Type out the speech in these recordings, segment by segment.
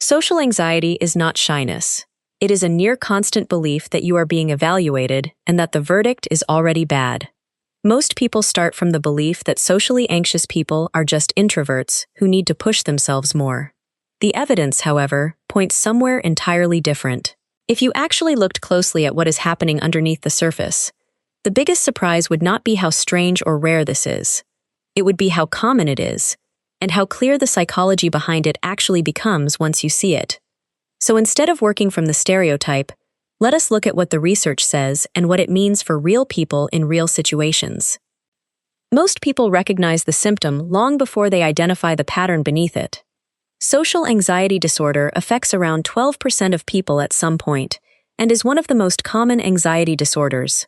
Social anxiety is not shyness. It is a near-constant belief that you are being evaluated and that the verdict is already bad. Most people start from the belief that socially anxious people are just introverts who need to push themselves more. The evidence, however, points somewhere entirely different. If you actually looked closely at what is happening underneath the surface, the biggest surprise would not be how strange or rare this is. It would be how common it is, and how clear the psychology behind it actually becomes once you see it. So instead of working from the stereotype, let us look at what the research says and what it means for real people in real situations. Most people recognize the symptom long before they identify the pattern beneath it. Social anxiety disorder affects around 12% of people at some point, and is one of the most common anxiety disorders.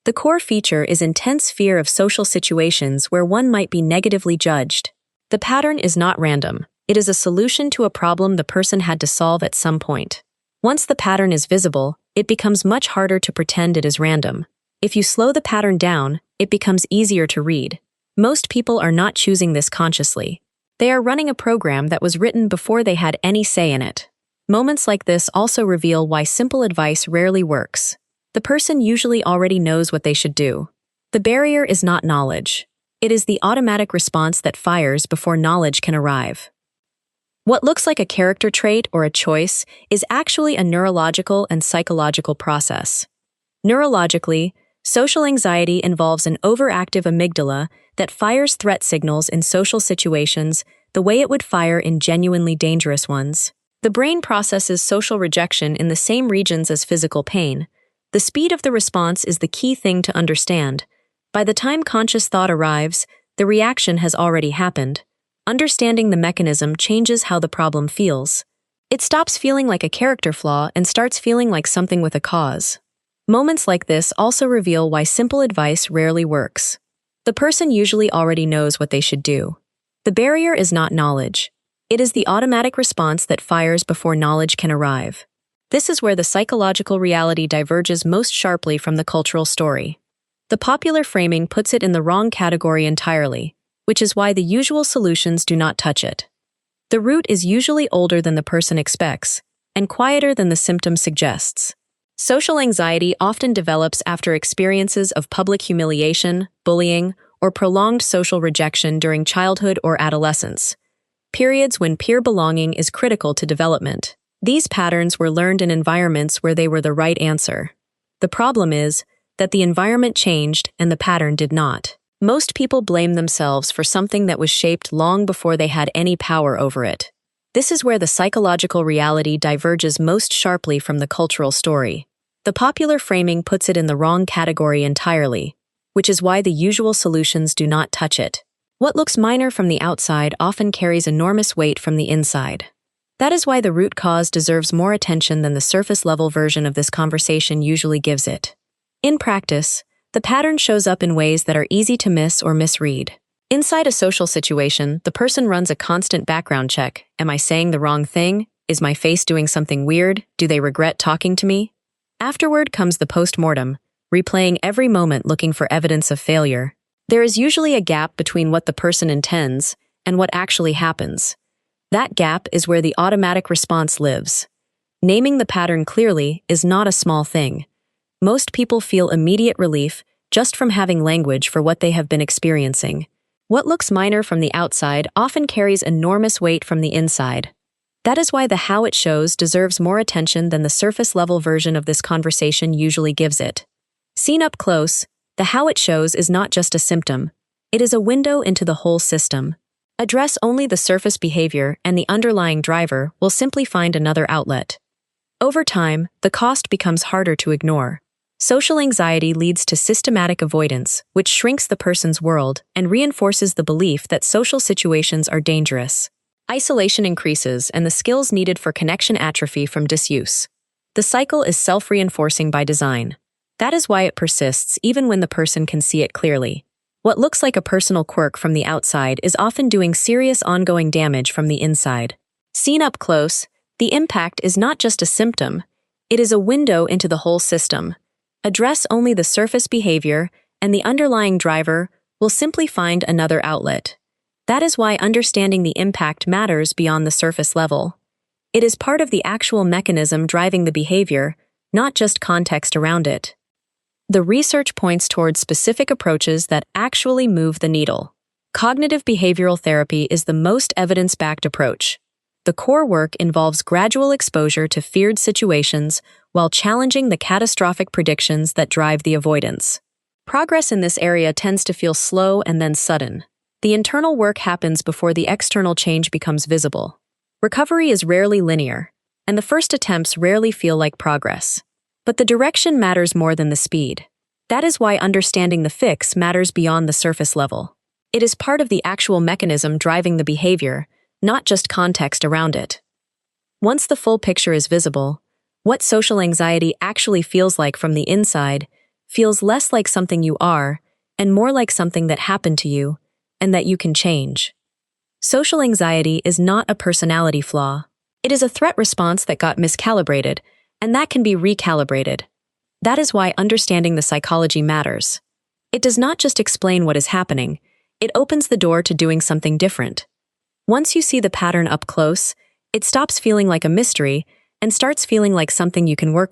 The core feature is intense fear of social situations where one might be negatively judged. The pattern is not random. It is a solution to a problem the person had to solve at some point. Once the pattern is visible, it becomes much harder to pretend it is random. If you slow the pattern down, it becomes easier to read. Most people are not choosing this consciously. They are running a program that was written before they had any say in it. Moments like this also reveal why simple advice rarely works. The person usually already knows what they should do. The barrier is not knowledge. It is the automatic response that fires before knowledge can arrive. What looks like a character trait or a choice is actually a neurological and psychological process. Neurologically, social anxiety involves an overactive amygdala that fires threat signals in social situations the way it would fire in genuinely dangerous ones. The brain processes social rejection in the same regions as physical pain. The speed of the response is the key thing to understand. By the time conscious thought arrives, the reaction has already happened. Understanding the mechanism changes how the problem feels. It stops feeling like a character flaw and starts feeling like something with a cause. Moments like this also reveal why simple advice rarely works. The person usually already knows what they should do. The barrier is not knowledge. It is the automatic response that fires before knowledge can arrive. This is where the psychological reality diverges most sharply from the cultural story. The popular framing puts it in the wrong category entirely, which is why the usual solutions do not touch it. The root is usually older than the person expects, and quieter than the symptom suggests. Social anxiety often develops after experiences of public humiliation, bullying, or prolonged social rejection during childhood or adolescence, periods when peer belonging is critical to development. These patterns were learned in environments where they were the right answer. The problem is that the environment changed and the pattern did not. Most people blame themselves for something that was shaped long before they had any power over it. This is where the psychological reality diverges most sharply from the cultural story. The popular framing puts it in the wrong category entirely, which is why the usual solutions do not touch it. What looks minor from the outside often carries enormous weight from the inside. That is why the root cause deserves more attention than the surface-level version of this conversation usually gives it. In practice, the pattern shows up in ways that are easy to miss or misread. Inside a social situation, the person runs a constant background check. Am I saying the wrong thing? Is my face doing something weird? Do they regret talking to me? Afterward comes the post-mortem, replaying every moment looking for evidence of failure. There is usually a gap between what the person intends and what actually happens. That gap is where the automatic response lives. Naming the pattern clearly is not a small thing. Most people feel immediate relief just from having language for what they have been experiencing. What looks minor from the outside often carries enormous weight from the inside. That is why the how it shows deserves more attention than the surface-level version of this conversation usually gives it. Seen up close, the how it shows is not just a symptom. It is a window into the whole system. Address only the surface behavior and the underlying driver will simply find another outlet. Over time, the cost becomes harder to ignore. Social anxiety leads to systematic avoidance, which shrinks the person's world and reinforces the belief that social situations are dangerous. Isolation increases and the skills needed for connection atrophy from disuse. The cycle is self-reinforcing by design. That is why it persists even when the person can see it clearly. What looks like a personal quirk from the outside is often doing serious ongoing damage from the inside. Seen up close, the impact is not just a symptom, it is a window into the whole system. Address only the surface behavior, and the underlying driver will simply find another outlet. That is why understanding the impact matters beyond the surface level. It is part of the actual mechanism driving the behavior, not just context around it. The research points towards specific approaches that actually move the needle. Cognitive behavioral therapy is the most evidence-backed approach. The core work involves gradual exposure to feared situations while challenging the catastrophic predictions that drive the avoidance. Progress in this area tends to feel slow and then sudden. The internal work happens before the external change becomes visible. Recovery is rarely linear, and the first attempts rarely feel like progress. But the direction matters more than the speed. That is why understanding the fix matters beyond the surface level. It is part of the actual mechanism driving the behavior, not just context around it. Once the full picture is visible, what social anxiety actually feels like from the inside feels less like something you are and more like something that happened to you and that you can change. Social anxiety is not a personality flaw. It is a threat response that got miscalibrated, and that can be recalibrated. That is why understanding the psychology matters. It does not just explain what is happening, it opens the door to doing something different. Once you see the pattern up close, it stops feeling like a mystery and starts feeling like something you can work